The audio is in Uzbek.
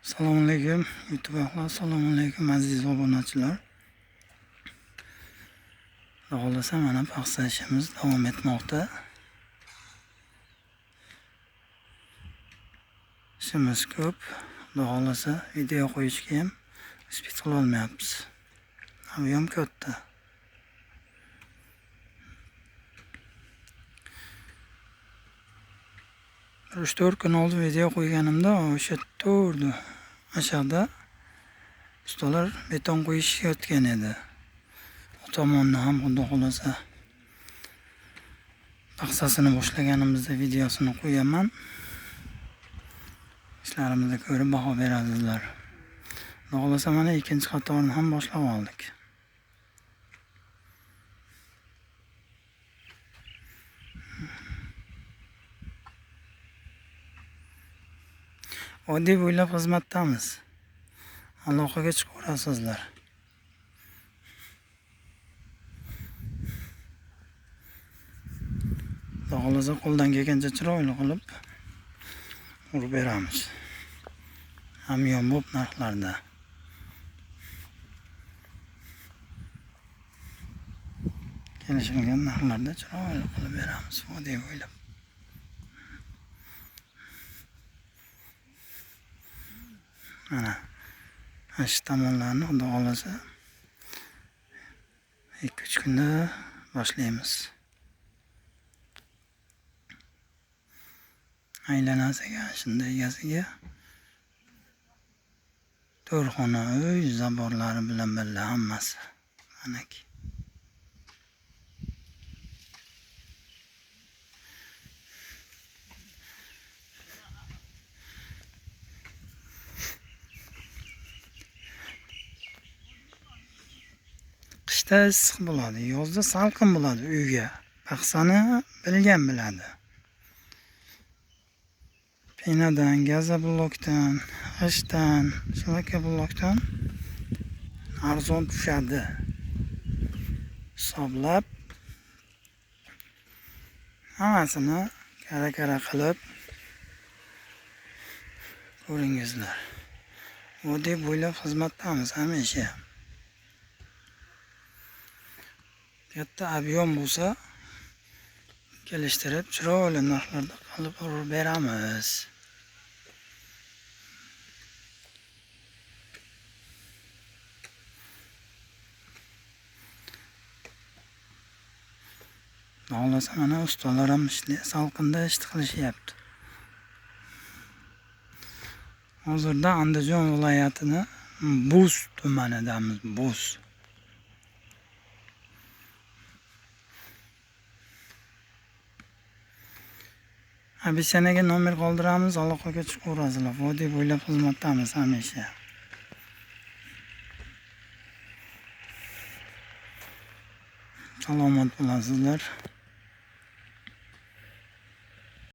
Assalomu alaykum YouTube ahli, assalomu alaykum aziz obunachilar. Xudo xolasa mana paxsa ishimiz davom etmoqda. İşimiz ko'p. Xudo xolasa video qo'yishga ham uspet qila olmayapmiz. Ham katta. Bir 3-4 kun oldi video qo'yganimda o'sha to'rdi. Aşağıda ustalar beton qo'yishayotgan edi. O tomonni ham xudo xolasa paxsasini boshlaganimizda videosini qo'yaman. İşlarimizni ko'rib baho beradilar. Xudo xolasa mana ikkinchi qatorni ham boshlab oldik. Oddiy bo'ylab xizmatdamiz. Aloqaga chiqaverasizlar. Xudo xolasa qo'ldan kelgancha chiroyli qilib urib beramiz. Hamyonbop narxlarda. Kelishilgan narxlarda chiroyli qilib beramiz. Oddiy bo'ylab. Mana shu tomonlarni xudo xolasa 2-3 kunda boshlaymiz. Aylanasiga, shunday egasiga 4 xona uy zaborlari bilan birga hammasi. Manaki. Qishda issiq bo'ladi, yozda salqin bo'ladi uyga. Paxsani bilgan biladi. Penadan, gazoblokdan, g'ishtdan, shlaka blokdan arzon tushadi. Hisoblab hammasini kara qilib ko'ringizlar. Oddiy bo'ylab xizmatdamiz hamisha. Katta ob'yom bo'lsa kelishtirib chiroyli narxlarda qilib urib beramiz. Xohlasa mana ustalar ham salqinda ish qilishyapti. Hozirda Andijon viloyatini Bo'z tumanidamiz. Bo'z. Abisanaga nomer qoldiramiz, aloqaga chiqaverasizlar. Oddiy bo'ylab xizmatdamiz hamisha. Salomat bo'lasizlar.